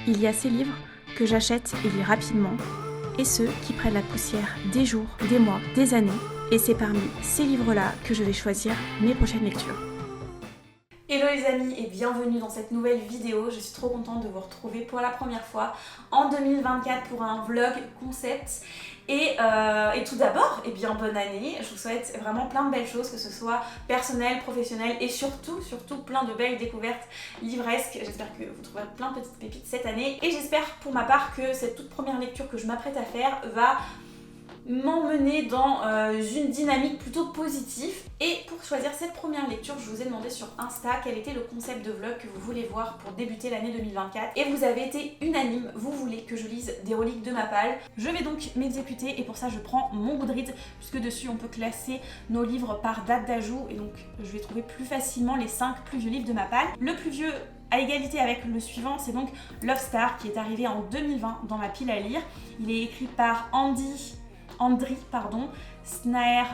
Il y a ces livres que j'achète et lis rapidement, et ceux qui prennent la poussière des jours, des mois, des années, et c'est parmi ces livres-là que je vais choisir mes prochaines lectures. Hello les amis et bienvenue dans cette nouvelle vidéo, je suis trop contente de vous retrouver pour la première fois en 2024 pour un vlog concept. Et tout d'abord, bonne année, je vous souhaite vraiment plein de belles choses, que ce soit personnel, professionnel et surtout plein de belles découvertes livresques. J'espère que vous trouverez plein de petites pépites cette année et j'espère pour ma part que cette toute première lecture que je m'apprête à faire va m'emmener dans une dynamique plutôt positive. Et pour choisir cette première lecture, je vous ai demandé sur Insta quel était le concept de vlog que vous voulez voir pour débuter l'année 2024 et vous avez été unanime, vous voulez que je lise des reliques de Mappal. Je vais donc m'exécuter et pour ça je prends mon Goodreads puisque dessus on peut classer nos livres par date d'ajout et donc je vais trouver plus facilement les 5 plus vieux livres de Mappal. Le plus vieux à égalité avec le suivant, c'est donc Love Star qui est arrivé en 2020 dans ma pile à lire. Il est écrit par Andri Snaer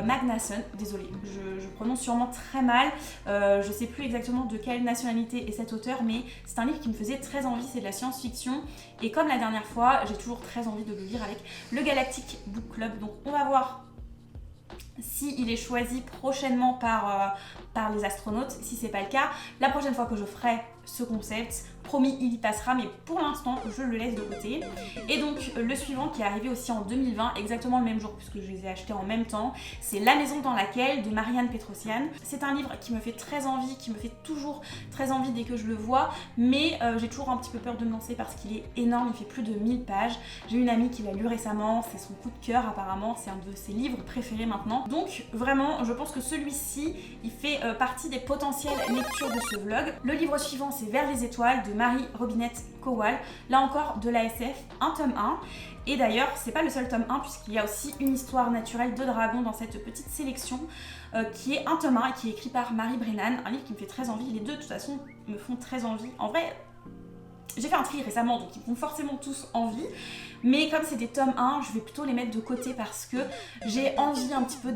Magnusson, désolée, je prononce sûrement très mal, je sais plus exactement de quelle nationalité est cet auteur, mais c'est un livre qui me faisait très envie, c'est de la science-fiction, et comme la dernière fois, j'ai toujours très envie de le lire avec le Galactic Book Club, donc on va voir s'il est choisi prochainement par les astronautes. Si c'est pas le cas, la prochaine fois que je ferai ce concept, promis il y passera, mais pour l'instant je le laisse de côté. Et donc le suivant qui est arrivé aussi en 2020, exactement le même jour puisque je les ai achetés en même temps, c'est La maison dans laquelle de Marianne Petrosian. C'est un livre qui me fait très envie, qui me fait toujours très envie dès que je le vois, mais j'ai toujours un petit peu peur de me lancer parce qu'il est énorme, il fait plus de 1000 pages. J'ai une amie qui l'a lu récemment, c'est son coup de cœur apparemment, c'est un de ses livres préférés maintenant. Donc vraiment je pense que celui-ci il fait partie des potentielles lectures de ce vlog. Le livre suivant c'est Vers les étoiles de Marie Robinette Kowal, là encore de la SF, un tome 1. Et d'ailleurs, c'est pas le seul tome 1 puisqu'il y a aussi Une histoire naturelle de dragon dans cette petite sélection qui est un tome 1 et qui est écrit par Marie Brennan, un livre qui me fait très envie. Les deux de toute façon me font très envie. En vrai, j'ai fait un tri récemment donc ils me font forcément tous envie. Mais comme c'est des tomes 1, je vais plutôt les mettre de côté parce que j'ai envie un petit peu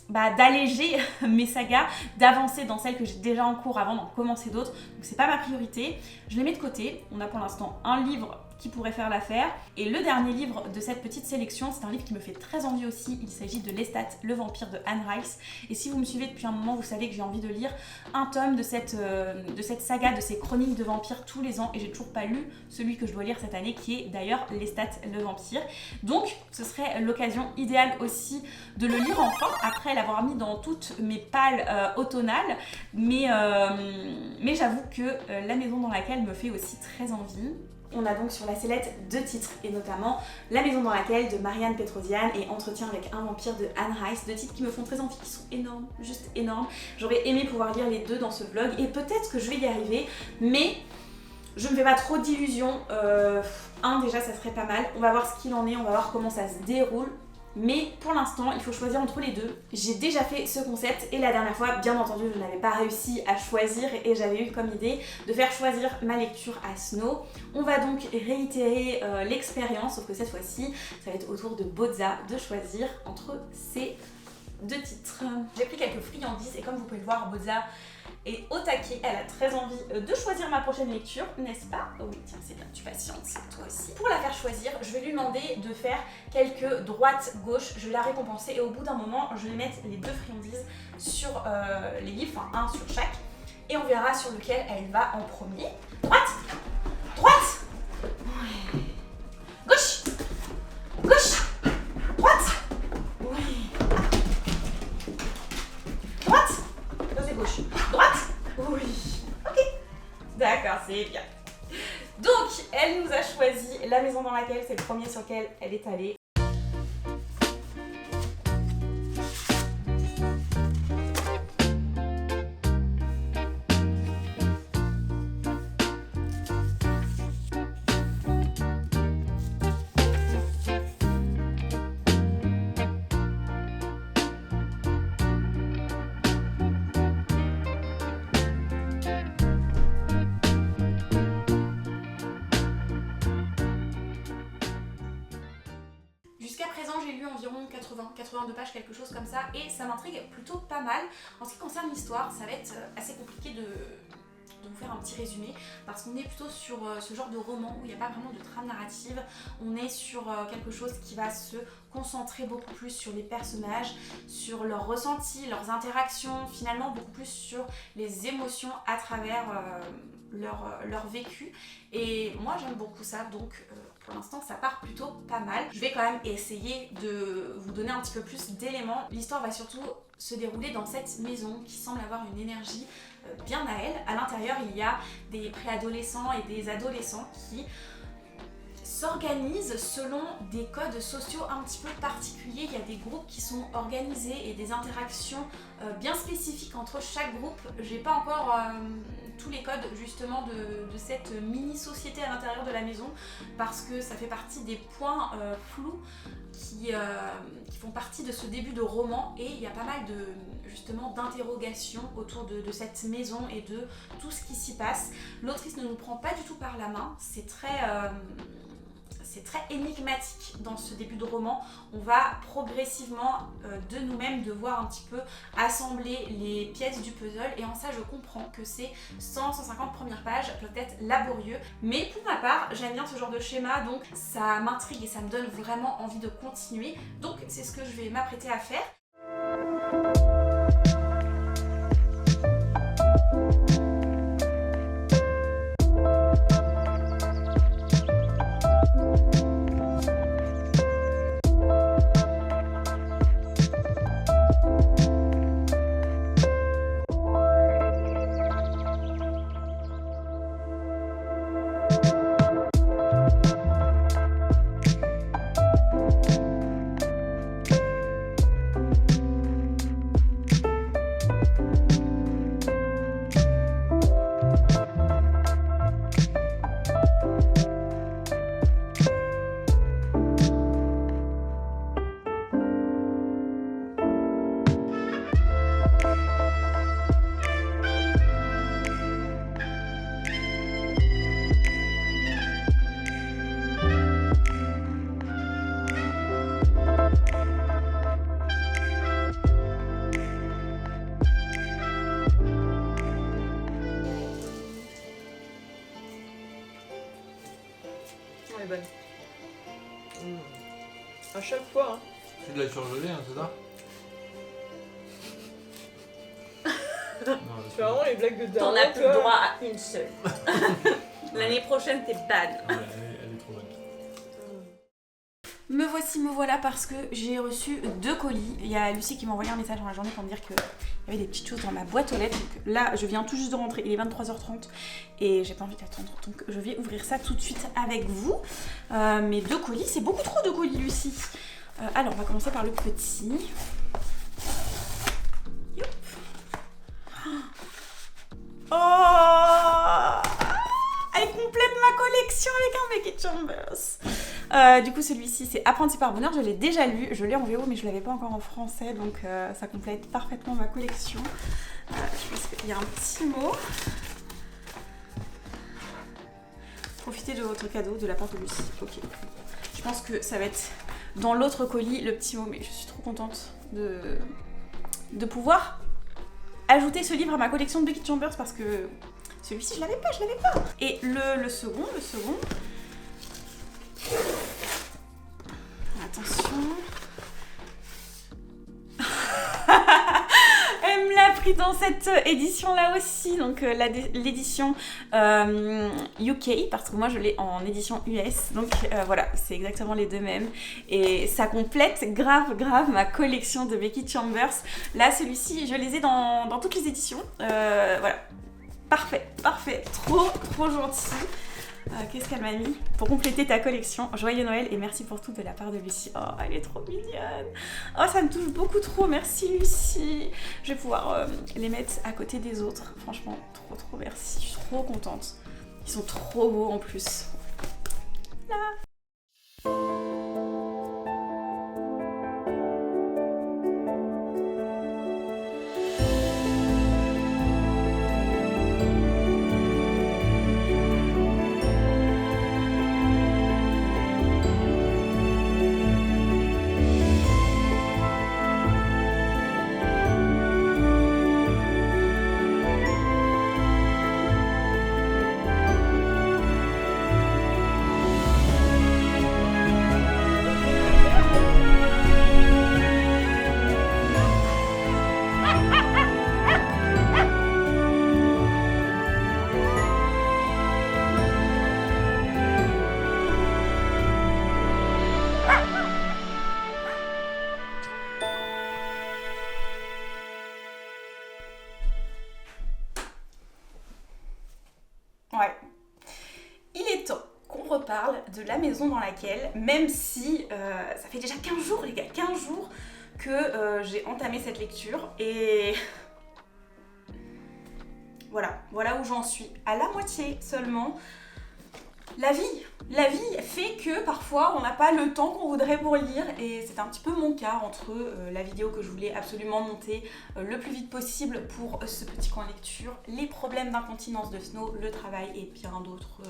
d'alléger mes sagas, d'avancer dans celles que j'ai déjà en cours avant d'en commencer d'autres. Donc c'est pas ma priorité, je les mets de côté. On a pour l'instant un livre qui pourrait faire l'affaire. Et le dernier livre de cette petite sélection, c'est un livre qui me fait très envie aussi. Il s'agit de Lestat, le vampire de Anne Rice. Et si vous me suivez depuis un moment, vous savez que j'ai envie de lire un tome de cette saga, de ces chroniques de vampires tous les ans. Et j'ai toujours pas lu celui que je dois lire cette année, qui est d'ailleurs Lestat, le vampire. Donc ce serait l'occasion idéale aussi de le lire enfin, après l'avoir mis dans toutes mes pales automnales. Mais j'avoue que La maison dans laquelle me fait aussi très envie. On a donc sur la sellette 2 titres, et notamment La maison dans laquelle de Marianne Petrosian et Entretien avec un vampire de Anne Rice, 2 titres qui me font très envie, qui sont énormes, juste énormes. J'aurais aimé pouvoir lire les deux dans ce vlog, et peut-être que je vais y arriver, mais je me fais pas trop d'illusions. Un déjà, ça serait pas mal. On va voir ce qu'il en est, on va voir comment ça se déroule. Mais pour l'instant, il faut choisir entre les deux. J'ai déjà fait ce concept et la dernière fois, bien entendu, je n'avais pas réussi à choisir et j'avais eu comme idée de faire choisir ma lecture à Snow. On va donc réitérer l'expérience, sauf que cette fois-ci, ça va être au tour de Bozza de choisir entre ces 2 titres. J'ai pris quelques friandises et comme vous pouvez le voir, Bozza est au taquet, elle a très envie de choisir ma prochaine lecture, n'est-ce pas? Oui, tiens, c'est bien, tu patientes, toi aussi. Pour la faire choisir, je vais lui demander de faire quelques droites-gauche, je vais la récompenser et au bout d'un moment, je vais mettre les 2 friandises sur les livres, enfin un sur chaque, et on verra sur lequel elle va en premier. Droite! Droite! Ouais. Gauche! Gauche! Droite! Oui. Droite! C'est gauche. Droite? Oui. Ok. D'accord, c'est bien. Donc, elle nous a choisi La maison dans laquelle, c'est le premier sur lequel elle est allée. Jusqu'à présent, j'ai lu environ 82 pages, quelque chose comme ça, et ça m'intrigue plutôt pas mal. En ce qui concerne l'histoire, ça va être assez compliqué de vous faire un petit résumé parce qu'on est plutôt sur ce genre de roman où il n'y a pas vraiment de trame narrative. On est sur quelque chose qui va se concentrer beaucoup plus sur les personnages, sur leurs ressentis, leurs interactions, finalement beaucoup plus sur les émotions à travers leur vécu. Et moi j'aime beaucoup ça, donc pour l'instant ça part plutôt pas mal. Je vais quand même essayer de vous donner un petit peu plus d'éléments. L'histoire va surtout se dérouler dans cette maison qui semble avoir une énergie bien à elle. À l'intérieur il y a des préadolescents et des adolescents qui s'organisent selon des codes sociaux un petit peu particuliers. Il y a des groupes qui sont organisés et des interactions bien spécifiques entre chaque groupe. J'ai pas encore tous les codes justement de cette mini-société à l'intérieur de la maison parce que ça fait partie des points flous qui font partie de ce début de roman, et il y a pas mal justement d'interrogations autour de cette maison et de tout ce qui s'y passe. L'autrice ne nous prend pas du tout par la main, c'est très énigmatique dans ce début de roman. On va progressivement de nous-mêmes devoir un petit peu assembler les pièces du puzzle, et en ça je comprends que ces 100-150 premières pages peuvent être laborieux, mais pour ma part j'aime bien ce genre de schéma, donc ça m'intrigue et ça me donne vraiment envie de continuer, donc c'est ce que je vais m'apprêter à faire. Elle est bonne. À chaque fois. Hein. C'est de la surgelée, hein, c'est ça? Non, Tu fais vraiment les blagues de T'en daron, as tu plus le vois. droit à une seule. L'année prochaine, t'es ban. Ouais, elle est trop bonne. Me voici, me voilà, parce que j'ai reçu 2 colis. Il y a Lucie qui m'a envoyé un message dans la journée pour me dire qu'il y avait des petites choses dans ma boîte aux lettres. Donc là, je viens tout juste de rentrer, il est 23h30 et j'ai pas envie d'attendre. Donc je vais ouvrir ça tout de suite avec vous. Mes 2 colis, c'est beaucoup trop de colis, Lucie. Alors, on va commencer par le petit. Youp. Oh, elle complète ma collection avec un Becky Chambers. Du coup, celui-ci, c'est Apprenti par bonheur. Je l'ai déjà lu, je l'ai en VO, mais je l'avais pas encore en français, donc ça complète parfaitement ma collection. Je pense qu'il y a un petit mot. Profitez de votre cadeau de la part de Lucie. Ok. Je pense que ça va être dans l'autre colis, le petit mot, mais je suis trop contente de pouvoir ajouter ce livre à ma collection de Becky Chambers parce que celui-ci, je l'avais pas. Et le second. Attention. Elle me l'a pris dans cette édition-là aussi, donc l'édition UK, parce que moi je l'ai en édition US, donc voilà, c'est exactement les deux mêmes. Et ça complète grave ma collection de Becky Chambers. Là, celui-ci, je les ai dans toutes les éditions. Voilà, parfait, trop gentil. Qu'est-ce qu'elle m'a mis pour compléter ta collection? Joyeux Noël et merci pour tout de la part de Lucie. Oh, elle est trop mignonne. Oh, ça me touche beaucoup trop. Merci Lucie. Je vais pouvoir les mettre à côté des autres. Franchement, trop merci. Je suis trop contente. Ils sont trop beaux en plus. Là. Il est temps qu'on reparle de La maison dans laquelle, même si ça fait déjà 15 jours les gars, 15 jours que j'ai entamé cette lecture et voilà où j'en suis, à la moitié seulement. La vie fait que parfois on n'a pas le temps qu'on voudrait pour lire et c'est un petit peu mon cas entre la vidéo que je voulais absolument monter le plus vite possible pour ce petit coin lecture, les problèmes d'incontinence de Snow, le travail et bien d'autres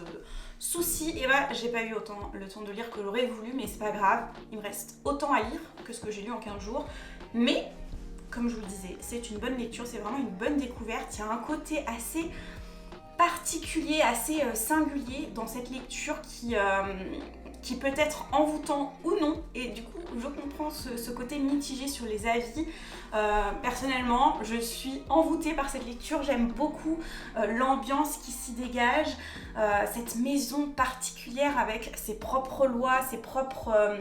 soucis. Et bah j'ai pas eu autant le temps de lire que j'aurais voulu, mais c'est pas grave, il me reste autant à lire que ce que j'ai lu en 15 jours. Mais comme je vous le disais, c'est une bonne lecture, c'est vraiment une bonne découverte, il y a un côté assez particulier, assez singulier dans cette lecture qui peut être envoûtant ou non, et du coup je comprends ce côté mitigé sur les avis. Personnellement je suis envoûtée par cette lecture, j'aime beaucoup l'ambiance qui s'y dégage, cette maison particulière avec ses propres lois, ses propres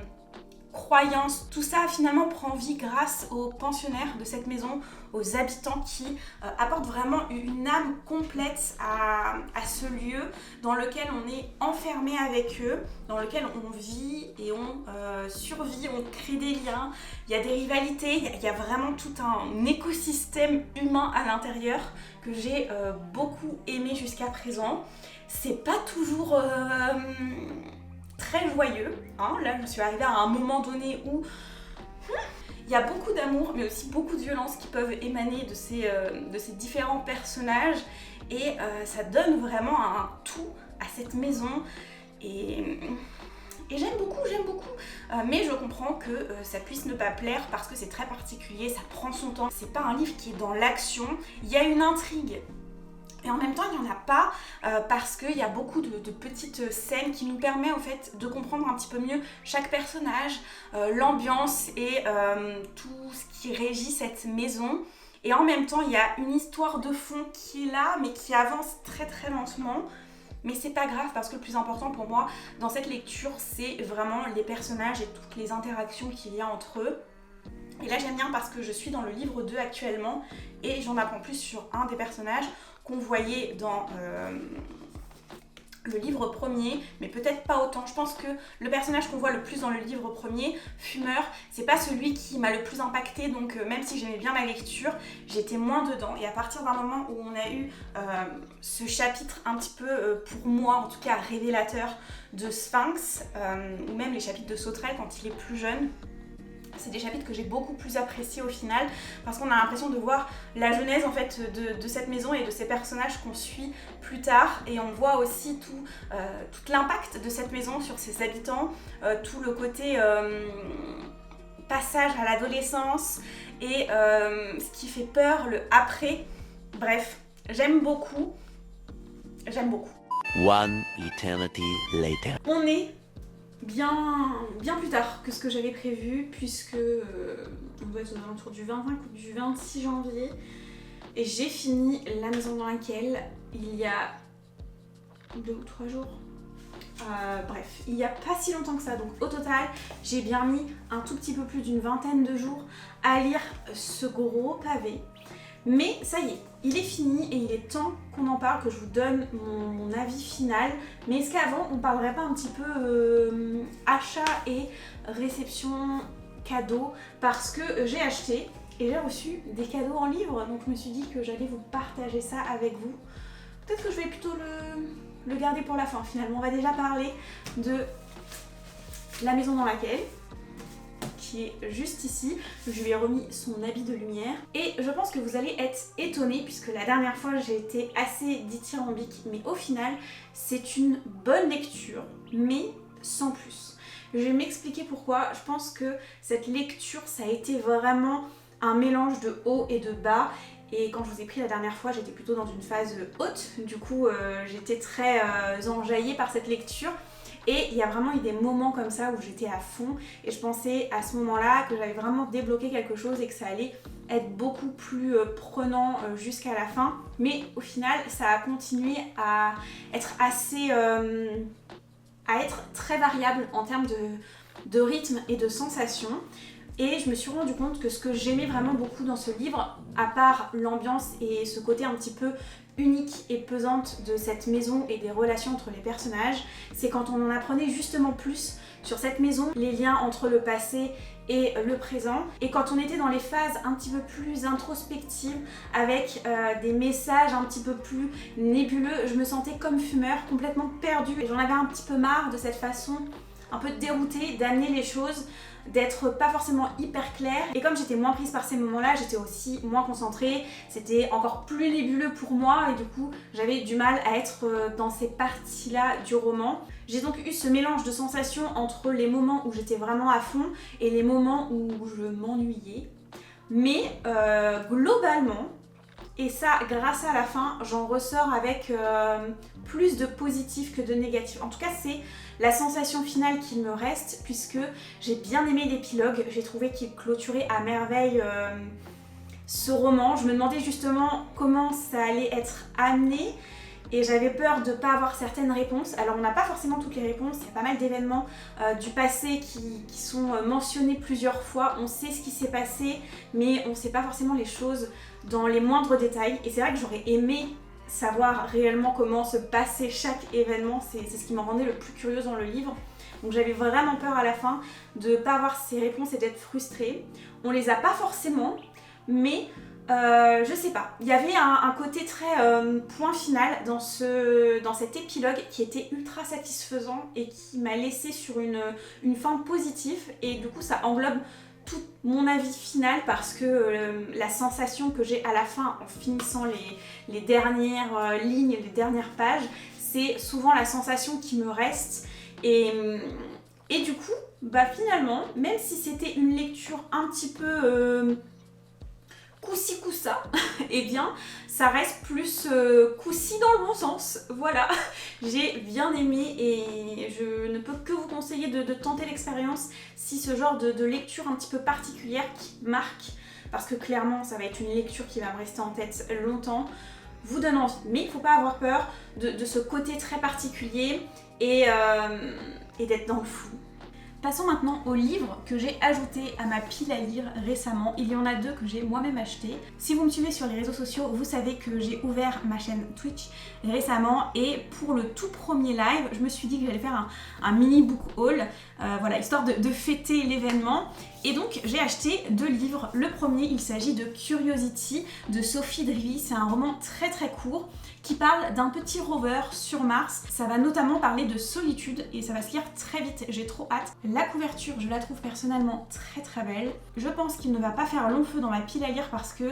croyances, tout ça finalement prend vie grâce aux pensionnaires de cette maison, aux habitants qui apportent vraiment une âme complète à ce lieu dans lequel on est enfermé avec eux, dans lequel on vit et on survit, on crée des liens, il y a des rivalités, il y a vraiment tout un écosystème humain à l'intérieur que j'ai beaucoup aimé jusqu'à présent. C'est pas toujours très joyeux, hein. Là je suis arrivée à un moment donné où il y a beaucoup d'amour mais aussi beaucoup de violence qui peuvent émaner de ces différents personnages et ça donne vraiment un tout à cette maison et j'aime beaucoup, mais je comprends que ça puisse ne pas plaire parce que c'est très particulier, ça prend son temps, c'est pas un livre qui est dans l'action, il y a une intrigue. Et en même temps, il n'y en a pas parce qu'il y a beaucoup de petites scènes qui nous permettent en fait de comprendre un petit peu mieux chaque personnage, l'ambiance et tout ce qui régit cette maison. Et en même temps, il y a une histoire de fond qui est là, mais qui avance très très lentement. Mais c'est pas grave parce que le plus important pour moi dans cette lecture, c'est vraiment les personnages et toutes les interactions qu'il y a entre eux. Et là j'aime bien parce que je suis dans le livre 2 actuellement et j'en apprends plus sur un des personnages qu'on voyait dans le livre premier, mais peut-être pas autant. Je pense que le personnage qu'on voit le plus dans le livre premier, Fumeur, c'est pas celui qui m'a le plus impacté, donc même si j'aimais bien la lecture, j'étais moins dedans. Et à partir d'un moment où on a eu ce chapitre un petit peu, pour moi en tout cas, révélateur de Sphinx, ou même les chapitres de Sauterelle quand il est plus jeune, c'est des chapitres que j'ai beaucoup plus appréciés au final parce qu'on a l'impression de voir la genèse en fait de cette maison et de ces personnages qu'on suit plus tard et on voit aussi tout l'impact de cette maison sur ses habitants, tout le côté passage à l'adolescence et ce qui fait peur, le après. Bref, j'aime beaucoup. One eternity later. On est bien plus tard que ce que j'avais prévu puisque on doit être aux alentours du 25 ou du 26 janvier et j'ai fini La maison dans laquelle il y a 2 ou 3 jours. Bref, il n'y a pas si longtemps que ça, donc au total j'ai bien mis un tout petit peu plus d'une vingtaine de jours à lire ce gros pavé. Mais ça y est, il est fini et il est temps qu'on en parle, que je vous donne mon avis final. Mais est-ce qu'avant, on parlerait pas un petit peu achat et réception cadeau? Parce que j'ai acheté et j'ai reçu des cadeaux en livre, donc je me suis dit que j'allais vous partager ça avec vous. Peut-être que je vais plutôt le garder pour la fin finalement. On va déjà parler de La maison dans laquelle, qui est juste ici. Je lui ai remis son habit de lumière et je pense que vous allez être étonnés puisque la dernière fois j'ai été assez dithyrambique, mais au final c'est une bonne lecture mais sans plus. Je vais m'expliquer pourquoi. Je pense que cette lecture ça a été vraiment un mélange de haut et de bas. Et quand je vous ai pris la dernière fois, j'étais plutôt dans une phase haute. Du coup, j'étais très enjaillée par cette lecture. Et il y a vraiment eu des moments comme ça où j'étais à fond. Et je pensais à ce moment-là que j'avais vraiment débloqué quelque chose et que ça allait être beaucoup plus prenant jusqu'à la fin. Mais au final, ça a continué à être assez... à être très variable en termes de rythme et de sensation. Et je me suis rendu compte que ce que j'aimais vraiment beaucoup dans ce livre, à part l'ambiance et ce côté un petit peu unique et pesante de cette maison et des relations entre les personnages, c'est quand on en apprenait justement plus sur cette maison, les liens entre le passé et le présent, et quand on était dans les phases un petit peu plus introspectives avec des messages un petit peu plus nébuleux, je me sentais comme fumeur, complètement perdue, et j'en avais un petit peu marre de cette façon un peu déroutée d'amener les choses, d'être pas forcément hyper clair. Et comme j'étais moins prise par ces moments-là, j'étais aussi moins concentrée, c'était encore plus nébuleux pour moi et du coup j'avais du mal à être dans ces parties-là du roman. J'ai donc eu ce mélange de sensations entre les moments où j'étais vraiment à fond et les moments où je m'ennuyais. Mais globalement, et ça grâce à la fin, j'en ressors avec plus de positif que de négatif. En tout cas, c'est la sensation finale qu'il me reste, puisque j'ai bien aimé l'épilogue. J'ai trouvé qu'il clôturait à merveille ce roman. Je me demandais justement comment ça allait être amené et j'avais peur de ne pas avoir certaines réponses. Alors on n'a pas forcément toutes les réponses, il y a pas mal d'événements du passé qui sont mentionnés plusieurs fois. On sait ce qui s'est passé, mais on ne sait pas forcément les choses dans les moindres détails. Et c'est vrai que j'aurais aimé savoir réellement comment se passait chaque événement, c'est ce qui m'en rendait le plus curieuse dans le livre. Donc j'avais vraiment peur à la fin de ne pas avoir ces réponses et d'être frustrée. On les a pas forcément, mais je sais pas. Il y avait un côté très point final dans cet épilogue qui était ultra satisfaisant et qui m'a laissé sur une fin positive, et du coup ça englobe tout mon avis final parce que la sensation que j'ai à la fin en finissant les dernières lignes, les dernières pages, c'est souvent la sensation qui me reste et du coup, bah finalement, même si c'était une lecture un petit peu coup-ci coup-ça, et bien ça reste plus coup-ci dans le bon sens. Voilà, j'ai bien aimé et je ne peux que vous conseiller de tenter l'expérience si ce genre de lecture un petit peu particulière qui marque, parce que clairement ça va être une lecture qui va me rester en tête longtemps, vous donne envie. Mais il ne faut pas avoir peur de ce côté très particulier et d'être dans le flou. Passons maintenant aux livres que j'ai ajoutés à ma pile à lire récemment. Il y en a 2 que j'ai moi-même achetés. Si vous me suivez sur les réseaux sociaux, vous savez que j'ai ouvert ma chaîne Twitch récemment et pour le tout premier live, je me suis dit que j'allais faire un mini book haul, voilà, histoire de fêter l'événement. Et donc j'ai acheté 2 livres. Le premier, il s'agit de Curiosity de Sophie Drivy. C'est un roman très très court qui parle d'un petit rover sur Mars. Ça va notamment parler de solitude et ça va se lire très vite, j'ai trop hâte. La couverture, je la trouve personnellement très très belle. Je pense qu'il ne va pas faire long feu dans ma pile à lire parce que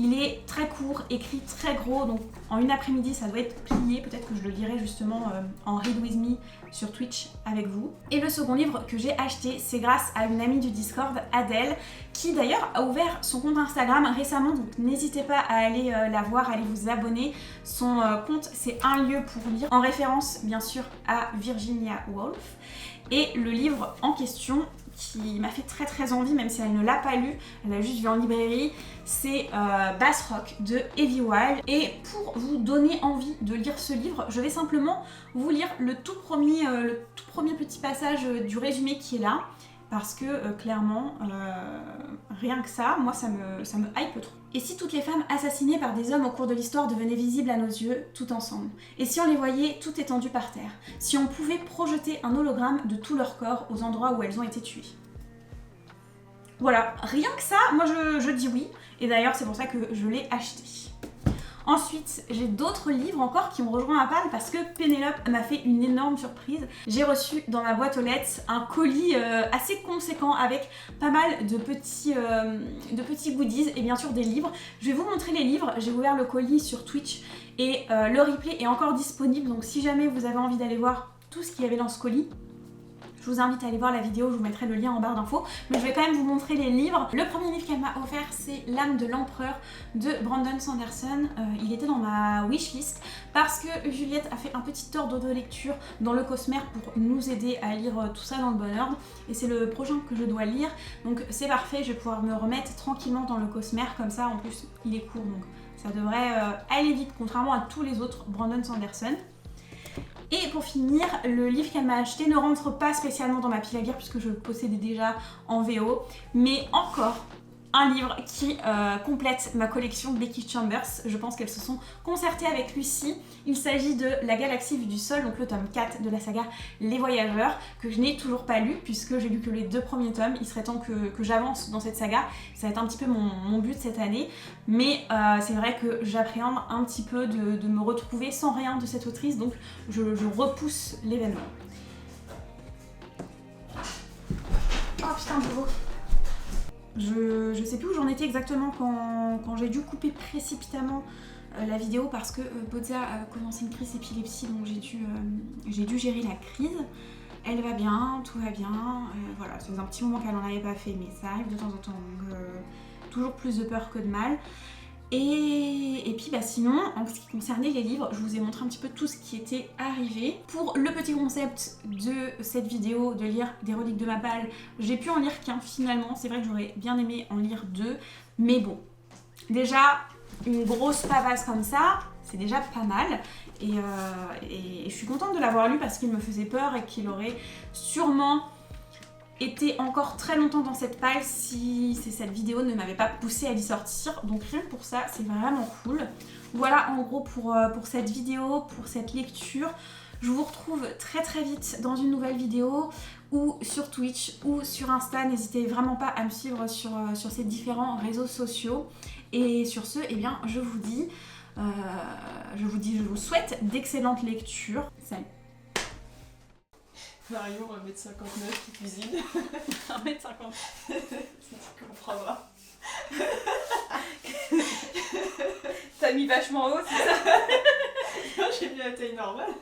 il est très court, écrit très gros, donc en une après-midi ça doit être plié. Peut-être que je le lirai justement en Read With Me sur Twitch avec vous. Et le second livre que j'ai acheté, c'est grâce à une amie du Discord, Adèle, qui d'ailleurs a ouvert son compte Instagram récemment, donc n'hésitez pas à aller la voir, à aller vous abonner. Son compte, c'est Un lieu pour lire, en référence bien sûr à Virginia Woolf. Et le livre en question, qui m'a fait très très envie, même si elle ne l'a pas lu, elle l'a juste vu en librairie, c'est Bass Rock de Evie Wyld. Et pour vous donner envie de lire ce livre, je vais simplement vous lire le tout premier petit passage du résumé qui est là, parce que clairement, rien que ça, moi ça me hype trop. Et si toutes les femmes assassinées par des hommes au cours de l'histoire devenaient visibles à nos yeux, tout ensemble? Et si on les voyait tout étendues par terre? Si on pouvait projeter un hologramme de tout leur corps aux endroits où elles ont été tuées? Voilà, rien que ça, moi je dis oui. Et d'ailleurs c'est pour ça que je l'ai acheté. Ensuite, j'ai d'autres livres encore qui ont rejoint ma palle parce que Pénélope m'a fait une énorme surprise. J'ai reçu dans ma boîte aux lettres un colis assez conséquent avec pas mal de petits goodies et bien sûr des livres. Je vais vous montrer les livres. J'ai ouvert le colis sur Twitch et le replay est encore disponible. Donc si jamais vous avez envie d'aller voir tout ce qu'il y avait dans ce colis, je vous invite à aller voir la vidéo, je vous mettrai le lien en barre d'infos. Mais je vais quand même vous montrer les livres. Le premier livre qu'elle m'a offert, c'est L'âme de l'empereur de Brandon Sanderson. Il était dans ma wishlist parce que Juliette a fait un petit ordre de lecture dans le Cosmère pour nous aider à lire tout ça dans le bon ordre. Et c'est le prochain que je dois lire. Donc c'est parfait, je vais pouvoir me remettre tranquillement dans le Cosmère comme ça. En plus, il est court, donc ça devrait aller vite, contrairement à tous les autres Brandon Sanderson. Et pour finir, le livre qu'elle m'a acheté ne rentre pas spécialement dans ma pile à lire puisque je le possédais déjà en VO, mais encore un livre qui complète ma collection de Becky Chambers. Je pense qu'elles se sont concertées avec Lucie. Il s'agit de La Galaxie vue du sol, donc le tome 4 de la saga Les Voyageurs, que je n'ai toujours pas lu puisque j'ai lu que les 2 premiers tomes. Il serait temps que j'avance dans cette saga. Ça va être un petit peu mon but cette année. Mais c'est vrai que j'appréhende un petit peu de me retrouver sans rien de cette autrice, donc je repousse l'événement. Oh putain, de beau. Je sais plus où j'en étais exactement quand j'ai dû couper précipitamment la vidéo parce que Bozza a commencé une crise d'épilepsie, donc j'ai dû gérer la crise. Elle va bien, tout va bien, voilà, ça faisait un petit moment qu'elle n'en avait pas fait, mais ça arrive de temps en temps, donc toujours plus de peur que de mal. Et puis bah sinon, en ce qui concernait les livres, je vous ai montré un petit peu tout ce qui était arrivé. Pour le petit concept de cette vidéo, de lire des reliques de Mappal, j'ai pu en lire qu'un finalement. C'est vrai que j'aurais bien aimé en lire 2, mais bon, déjà une grosse pavasse comme ça, c'est déjà pas mal. Et je suis contente de l'avoir lu parce qu'il me faisait peur et qu'il aurait sûrement été encore très longtemps dans cette palle si cette vidéo ne m'avait pas poussée à l'y sortir. Donc rien que pour ça, c'est vraiment cool. Voilà en gros pour cette vidéo, pour cette lecture. Je vous retrouve très très vite dans une nouvelle vidéo ou sur Twitch ou sur Insta. N'hésitez vraiment pas à me suivre sur ces différents réseaux sociaux. Et sur ce, eh bien, je vous souhaite d'excellentes lectures. Salut. Marion, 1m59 qui cuisine. 1m50. Tu comprends pas. T'as mis vachement haut, c'est ça? Non, j'ai mis la taille normale.